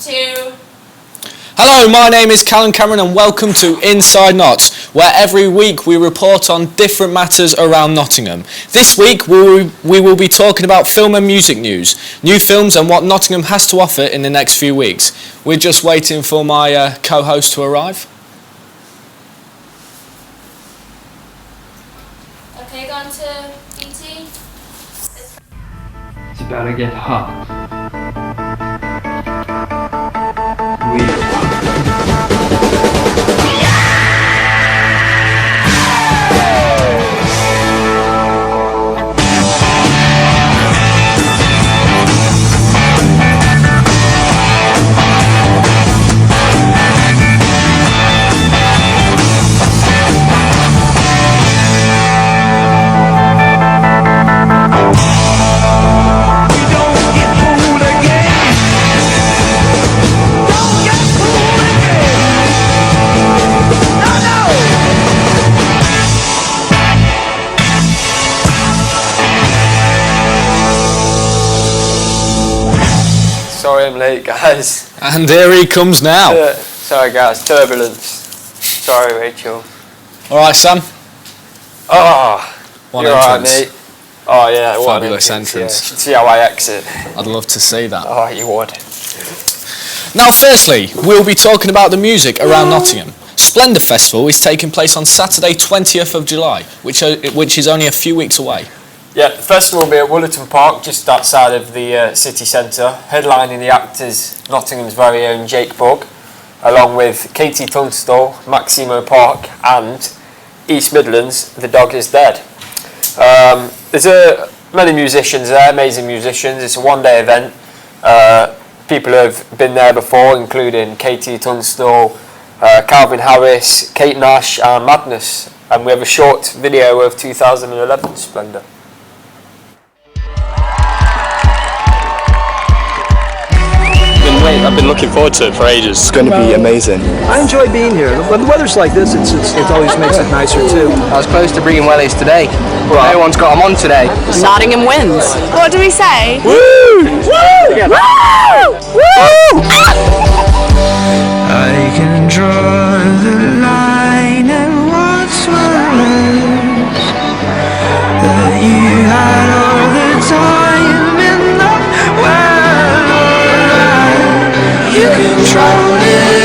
2. Hello, my name is Callum Cameron and welcome to Inside Notts, where every week we report on different matters around Nottingham. This week we will be talking about film and music news, new films and what Nottingham has to offer in the next few weeks. We're just waiting for my co-host to arrive. Okay, go on to BT. It's about to get hot. Sorry I'm late, guys. And here he comes now. Sorry guys, turbulence. Sorry Rachel. Alright Sam. Oh, One you're alright entrance. mate. Oh yeah, what an Fabulous entrance. Yeah. You should see how I exit. I'd love to see that. Oh, you would. Now firstly, we'll be talking about the music around Nottingham. Splendour Festival is taking place on Saturday 20th of July, which is only a few weeks away. Yeah, the festival will be at Woollerton Park, just outside of the city centre, headlining the act is Nottingham's very own Jake Bugg, along with Katie Tunstall, Maximo Park and East Midlands, The Dog Is Dead. There's many musicians there, amazing musicians. It's a one-day event. People who have been there before, including Katie Tunstall, Calvin Harris, Kate Nash and Madness. And we have a short video of 2011 Splendour. I've been looking forward to it for ages. It's going to be amazing. I enjoy being here. When the weather's like this, it always makes it nicer too. I was close to bringing wellies today. Well, no one's got them on today. Nottingham wins. What do we say? Woo! Woo! Woo! Woo! I can draw the line and what's worse, that you had all the time in the world. You control it.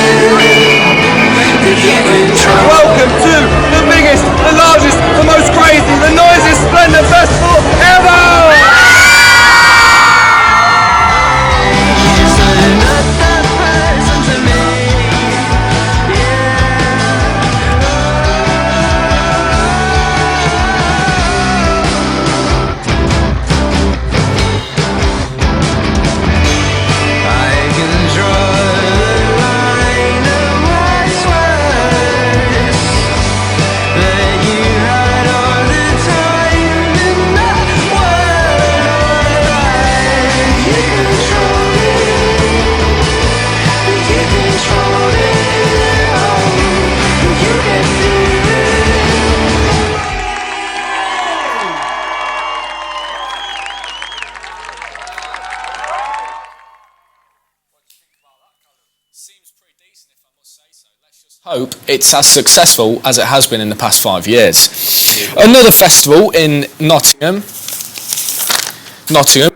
You control it. Welcome to the biggest, the largest, the most crazy, the noisiest Splendour Festival ever! Hope it's as successful as it has been in the past 5 years. Another festival in Nottingham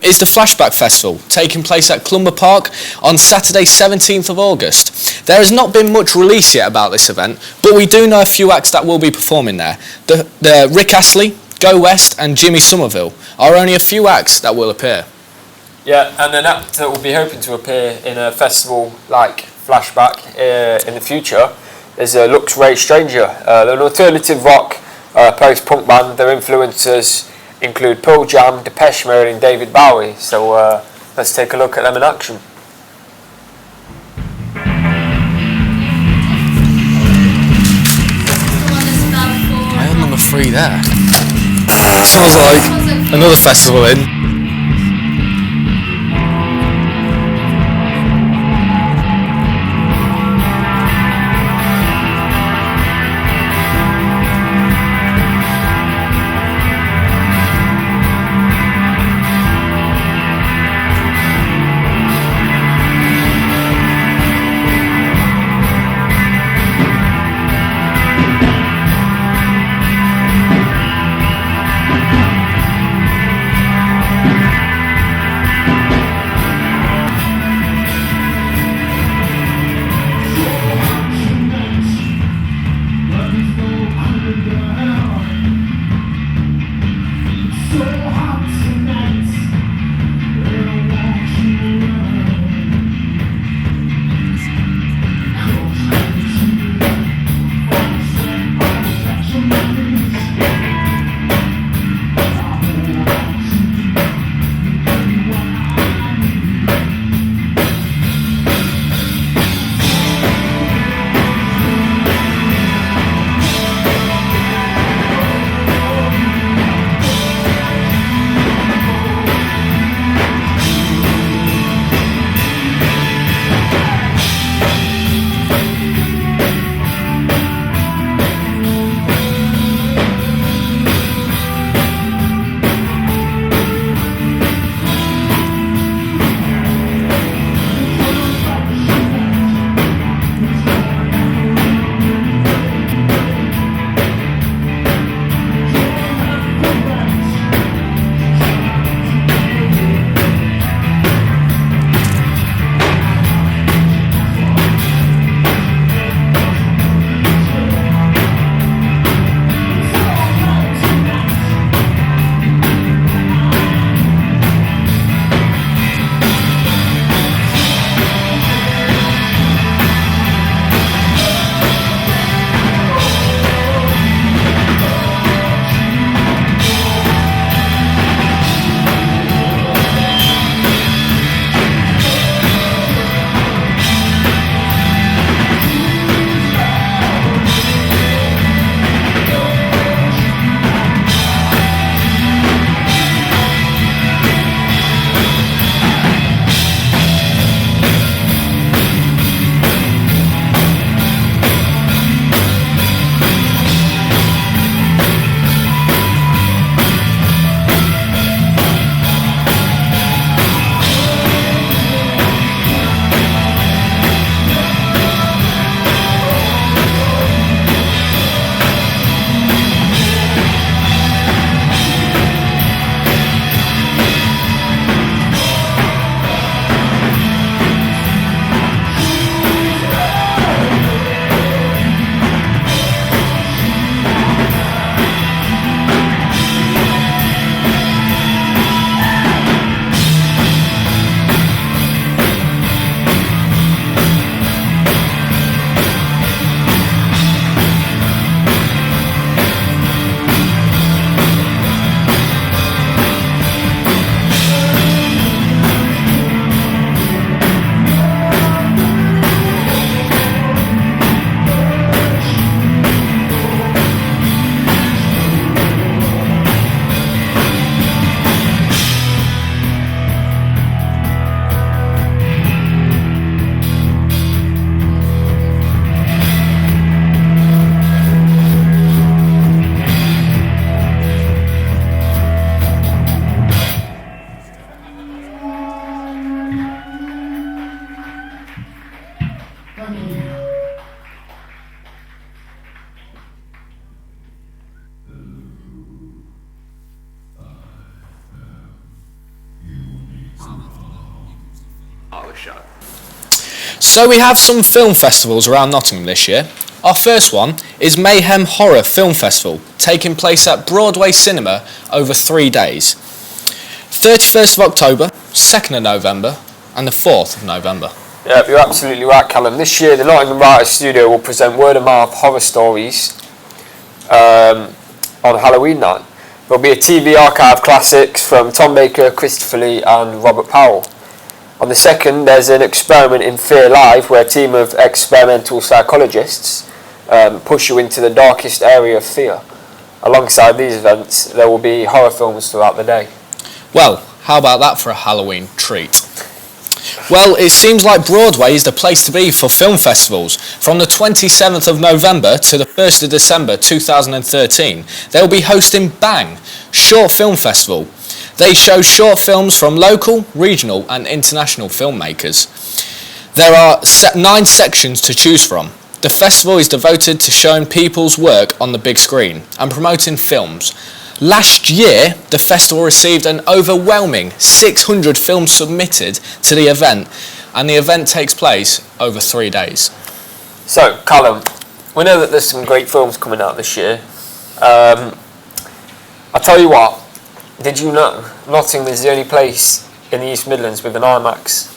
is the Flashback Festival, taking place at Clumber Park on Saturday 17th of August. There has not been much release yet about this event, but we do know a few acts that will be performing there. The Rick Astley, Go West and Jimmy Somerville are only a few acts that will appear. Yeah, and an act that will be hoping to appear in a festival like Flashback in the future is Lux Ray Stranger, an alternative rock post-punk band. Their influences include Pearl Jam, Depeche Mode and David Bowie. So let's take a look at them in action. I had number 3 there. Sounds like another festival in. So we have some film festivals around Nottingham this year. Our first one is Mayhem Horror Film Festival, taking place at Broadway Cinema over 3 days. 31st of October, 2nd of November and the 4th of November. Yeah, you're absolutely right, Callum. This year, the Nottingham Writers Studio will present word-of-mouth horror stories on Halloween night. There'll be a TV archive classics from Tom Baker, Christopher Lee and Robert Powell. On the 2nd, there's an experiment in Fear Live where a team of experimental psychologists push you into the darkest area of fear. Alongside these events, there will be horror films throughout the day. Well, how about that for a Halloween treat? Well, it seems like Broadway is the place to be for film festivals. From the 27th of November to the 1st of December 2013, they'll be hosting Bang, Short Film Festival. They show short films from local, regional and international filmmakers. There are 9 sections to choose from. The festival is devoted to showing people's work on the big screen and promoting films. Last year, the festival received an overwhelming 600 films submitted to the event, and the event takes place over 3 days. So, Callum, we know that there's some great films coming out this year. I'll tell you what, did you know Nottingham is the only place in the East Midlands with an IMAX?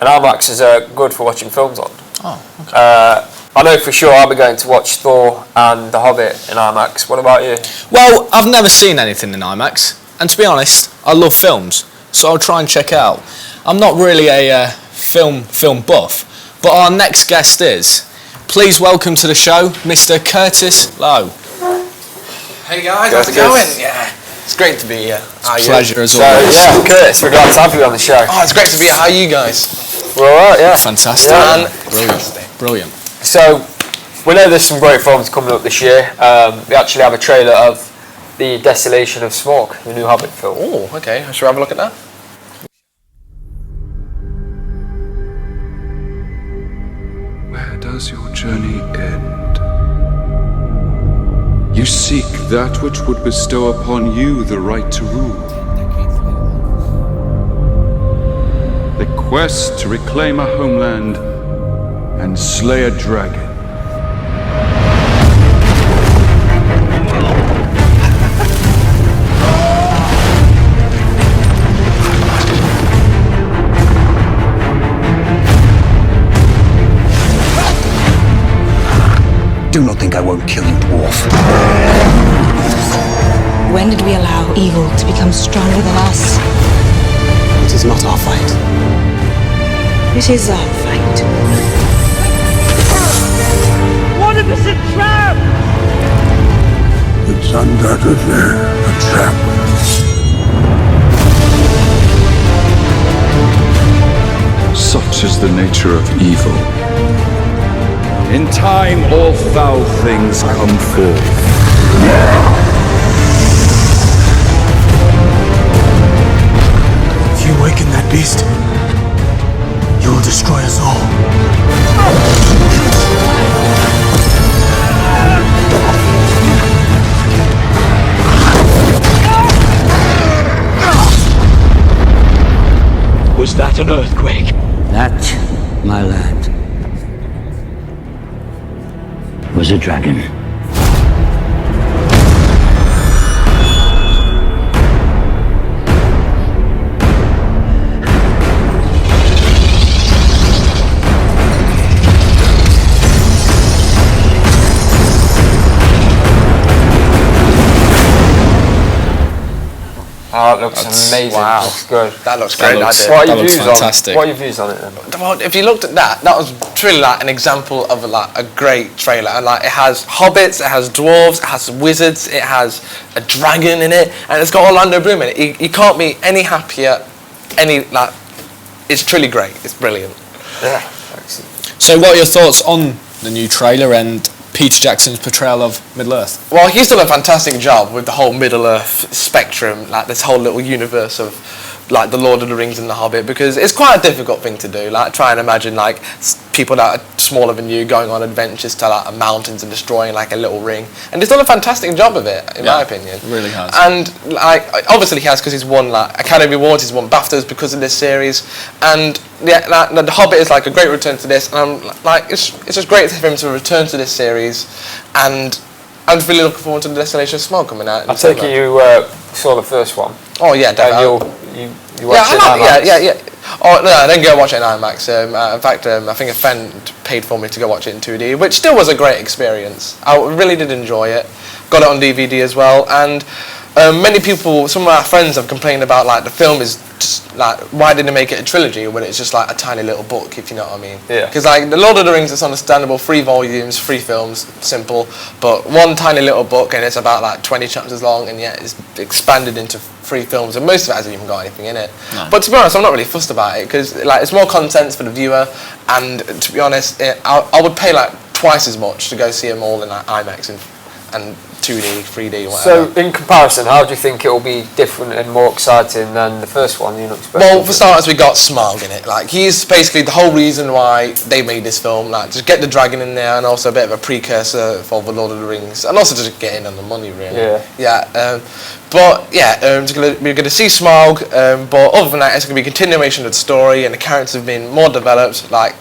And IMAXs are good for watching films on. Oh, okay. I know for sure I'll be going to watch Thor and The Hobbit in IMAX. What about you? Well, I've never seen anything in IMAX, and to be honest, I love films, so I'll try and check it out. I'm not really a film buff, but our next guest is. Please welcome to the show, Mr. Curtis Lowe. Hey guys, how's it going? Yeah, it's great to be here. Pleasure as So, always. yeah, Curtis, we're glad to have you on the show. Oh, it's great to be here. How are you guys? We're alright, yeah. Fantastic. Yeah. Brilliant. So, we know there's some great films coming up this year. We actually have a trailer of The Desolation of Smoke, the new Hobbit film. Oh, okay. Should we have a look at that? Where does your journey end? You seek that which would bestow upon you the right to rule. The quest to reclaim a homeland and slay a dragon. Do not think I won't kill you, dwarf. When did we allow evil to become stronger than us? It is not our fight. It is our fight. 100% trap! It's undoubtedly a trap. Such is the nature of evil. In time, all foul things come forth. If you awaken that beast, you will destroy us all. Was that an earthquake? That, my lad, was a dragon. Oh, it looks amazing. Wow. Looks good. That looks great. looks- That What are That your looks views fantastic. on? What are your views on it then? Well, if you looked at that, that was truly like an example of like a great trailer. And like it has hobbits, it has dwarves, it has wizards, it has a dragon in it, and it's got Orlando Bloom in it. You can't be any happier. It's truly great. It's brilliant. Yeah. Excellent. So what are your thoughts on the new trailer and Peter Jackson's portrayal of Middle-earth? Well, he's done a fantastic job with the whole Middle Earth spectrum, like this whole little universe of like the Lord of the Rings and the Hobbit, because it's quite a difficult thing to do. Like try and imagine like people that are smaller than you going on adventures to like mountains and destroying like a little ring, and he's done a fantastic job of it in my opinion. Really has. And like obviously he has, because he's won like Academy Awards, he's won BAFTAs because of this series, and yeah, like, the Hobbit is like a great return to this, and I'm like it's just great for him to return to this series, and I'm really looking forward to the Destination of Smog coming out. I take it you saw the first one. Oh yeah, definitely. You watched it in IMAX? Yeah. Oh no, I didn't go watch it in IMAX. In fact, I think a friend paid for me to go watch it in 2D, which still was a great experience. I really did enjoy it. Got it on DVD as well, and many people, some of our friends have complained about like the film is just like, why didn't they make it a trilogy when it's just like a tiny little book, if you know what I mean? Yeah. Because like the Lord of the Rings, it's understandable, 3 volumes, 3 films, simple, but one tiny little book and it's about like 20 chapters long, and yet it's expanded into 3 films, and most of it hasn't even got anything in it. No. But to be honest, I'm not really fussed about it, because like it's more content for the viewer, and to be honest, I would pay like twice as much to go see them all in like IMAX and 2D, 3D, whatever. So, in comparison, how do you think it will be different and more exciting than the first one? You're not expecting? Well, for starters, we got Smaug in it. Like, he's basically the whole reason why they made this film. Like, just get the dragon in there, and also a bit of a precursor for the Lord of the Rings, and also just get in on the money, really. Yeah. Yeah. But yeah, we're going to see Smaug. But other than that, it's going to be a continuation of the story, and the characters have been more developed. Like.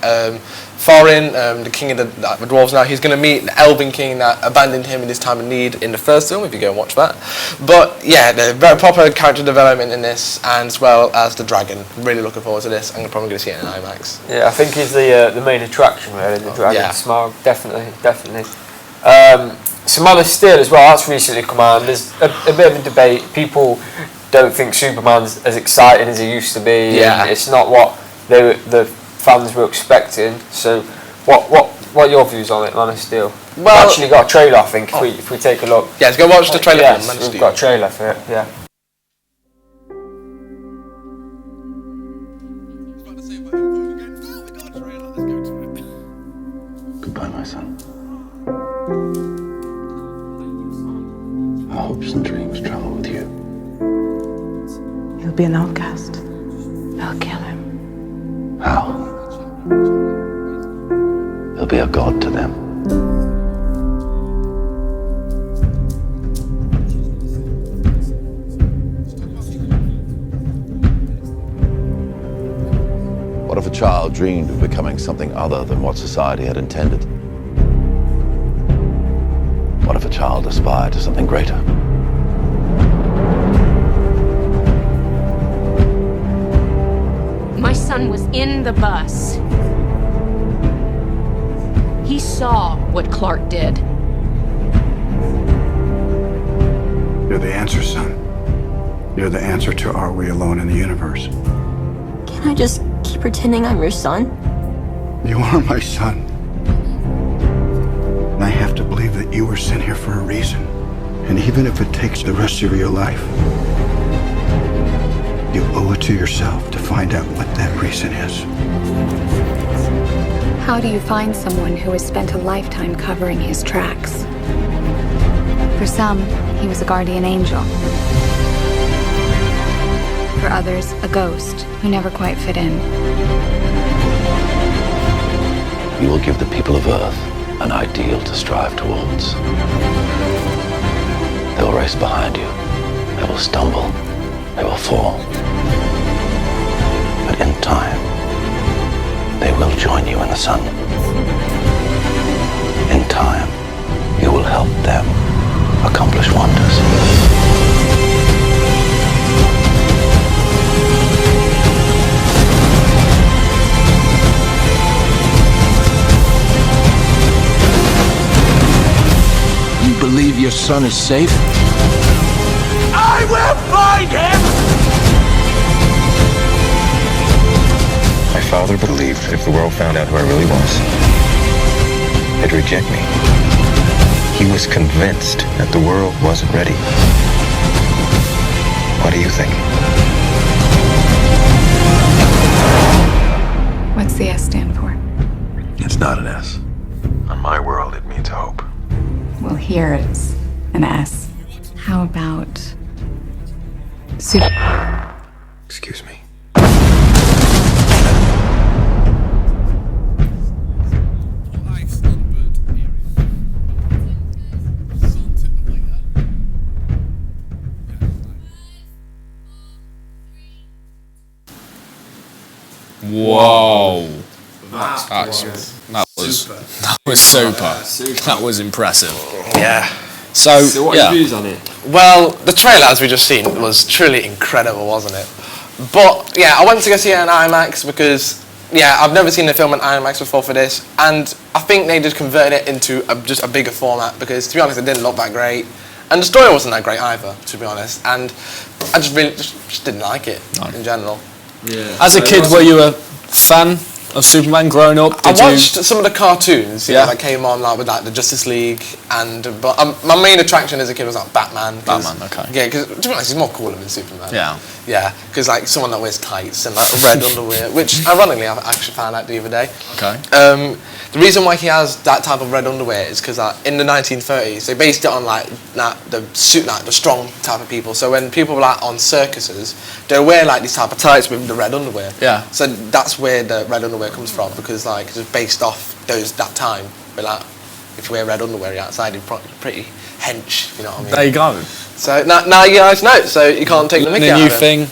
Thorin, the king of the dwarves now, he's going to meet the Elven king that abandoned him in his time of need in the first film, if you go and watch that. But yeah, the very proper character development in this, and as well as the dragon. Really looking forward to this. I'm probably going to see it in IMAX. Yeah, I think he's the main attraction, really, the dragon. Yeah. Smaug, definitely. So Man of Steel as well, that's recently come out, and there's a bit of a debate. People don't think Superman's as exciting as he used to be. Yeah. And it's not what the fans were expecting. So what are your views on it, Man of Steel? Well, we've actually got a trailer, I think, if we take a look. Yeah, let's go watch the trailer for Man of Steel. We've got a trailer for it, yeah. Goodbye, my son. Our hopes and dreams travel with you. He'll be an outcast. I'll kill him. How? He'll be a god to them. What if a child dreamed of becoming something other than what society had intended? What if a child aspired to something greater? My son was in the bus. He saw what Clark did. You're the answer, son. You're the answer to are we alone in the universe? Can I just keep pretending I'm your son? You are my son. And I have to believe that you were sent here for a reason. And even if it takes the rest of your life, you owe it to yourself to find out what that reason is. How do you find someone who has spent a lifetime covering his tracks? For some, he was a guardian angel. For others, a ghost who never quite fit in. You will give the people of Earth an ideal to strive towards. They will race behind you. They will stumble. They will fall. But in time, they will join you in the sun. In time, you will help them accomplish wonders. You believe your son is safe? I will find him! My father believed if the world found out who I really was, they'd reject me. He was convinced that the world wasn't ready. What do you think? What's the S stand for? It's not an S. On my world, it means hope. Well, here it's an S. How about super? Excuse me. Whoa. That was super. That was impressive. Yeah. So what are your views on it? Well, the trailer, as we just seen, was truly incredible, wasn't it? But yeah, I went to go see it in IMAX because I've never seen a film in IMAX before for this, and I think they just converted it into just a bigger format because, to be honest, it didn't look that great, and the story wasn't that great either, to be honest. And I just really just didn't like it in general. Yeah. As a kid, were you a fan of Superman growing up? I watched some of the cartoons that came on, like with like the Justice League, but my main attraction as a kid was like Batman. Okay. Yeah, because to be honest, he's more cooler than Superman. Yeah. Yeah, because like someone that wears tights and like red underwear, which ironically I actually found out the other day. Okay. The reason why he has that type of red underwear is because in the 1930s they based it on like the strong type of people. So when people were like on circuses, they wear like these type of tights with the red underwear. Yeah. So that's where the red underwear comes from, because like it's based off that time. But like if you wear red underwear you're outside, you're pretty hench. You know what I mean? There you go. So now you guys know. So you can't take the mickey out of it. New thing.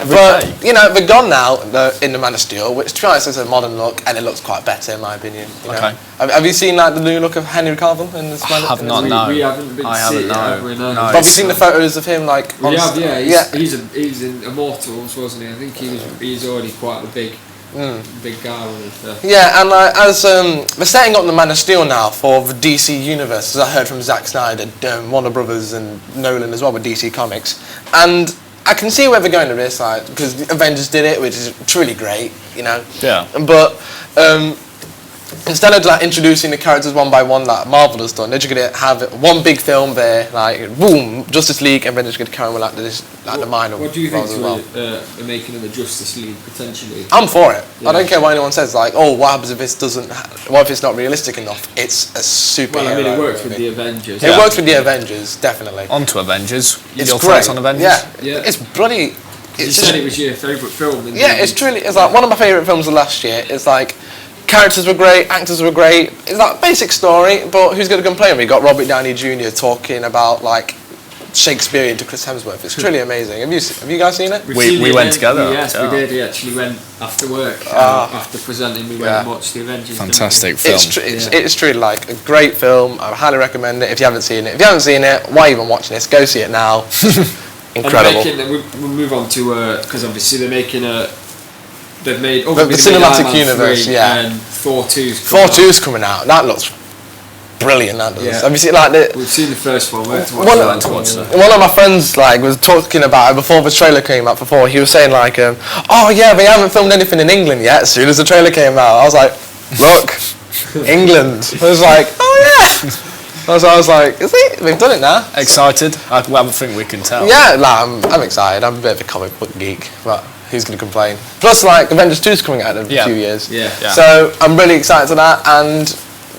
But you know, they're gone now in the Man of Steel, which to be honest is a modern look, and it looks quite better in my opinion. You know? Okay. Have you seen like the new look of Henry Cavill in this? I have not. No. We haven't been to see it, have we? No. But have you seen the photos of him like? We have, yeah. He's in Immortals, wasn't he? I think he's already quite a big guy, wasn't he? Yeah, and like as they're setting up the Man of Steel now for the DC universe, as I heard from Zack Snyder, Warner Brothers, and Nolan as well with DC Comics, and I can see where they're going to this, like, because the Avengers did it, which is truly great, you know. Yeah. But instead of like introducing the characters one by one like Marvel has done, they're just gonna have one big film there, like boom, Justice League, and then they're just gonna carry on with like the minor. What do you think as well. the making of the Justice League potentially? I'm for it. Yeah. I don't care what anyone says. Like, oh, what happens if this doesn't? What if it's not realistic enough? It's a superhero. Well, I mean, it works with the Avengers. It works with the Avengers, definitely. On to Avengers. It's Your great. thoughts on Avengers? Yeah. It's bloody. You said it was your favourite film. It's like one of my favourite films of last year. It's like characters were great, actors were great. It's like basic story, but who's going to complain? We got Robert Downey Jr. talking about like Shakespeare to Chris Hemsworth. It's truly amazing. Have you guys seen it? We went together. Yes, we did. We actually went after work. After presenting, we went and watched the Avengers. Fantastic film. It's truly like a great film. I highly recommend it if you haven't seen it. If you haven't seen it, why even watching this? Go see it now. Incredible. We'll move on to because obviously they're making they've made the cinematic universe. And Thor 2's coming out. That looks brilliant. That does. Yeah. Have you seen like We've seen the first one. One of my friends like was talking about it before the trailer came out. He was saying like, oh yeah, they haven't filmed anything in England yet. As soon as the trailer came out, I was like, look, England. I was like, oh yeah. I was like, is it? They've done it now. Excited? I think we can tell. Yeah, like, I'm excited. I'm a bit of a comic book geek, but who's going to complain? Plus, like, Avengers 2 is coming out in a few years. Yeah. So I'm really excited for that, and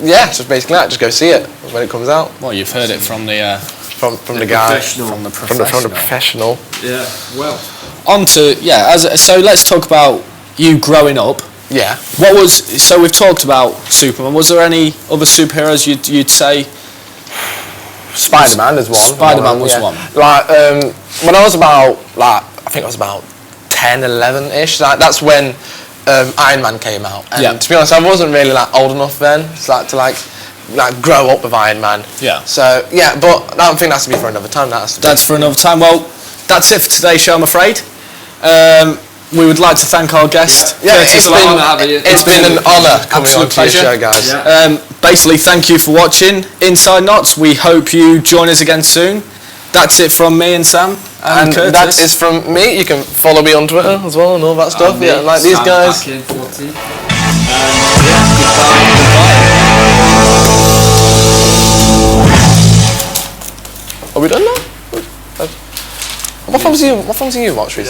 yeah, just basically that. Just go see it when it comes out. Well, you've heard it from the from the guy, from the professional. Yeah. Well. On to so let's talk about you growing up. Yeah. So we've talked about Superman. Was there any other superheroes you'd say? Spider-Man is one. Spider-Man was one. Like when I was about I think I was about 10, 11-ish. Like that's when Iron Man came out. And to be honest, I wasn't really like old enough then to grow up with Iron Man. Yeah. So yeah, but I don't think that's to be for another time. That's for another time. Well, that's it for today's show, I'm afraid. We would like to thank our guest. Yeah, it's been an honour coming on to your show, guys. Yeah. Basically, thank you for watching Inside Knots. We hope you join us again soon. That's it from me and Sam. And Curtis. That is from me. You can follow me on Twitter as well and all that stuff. Yeah, like these guys. Are we done now? What films have you watched recently?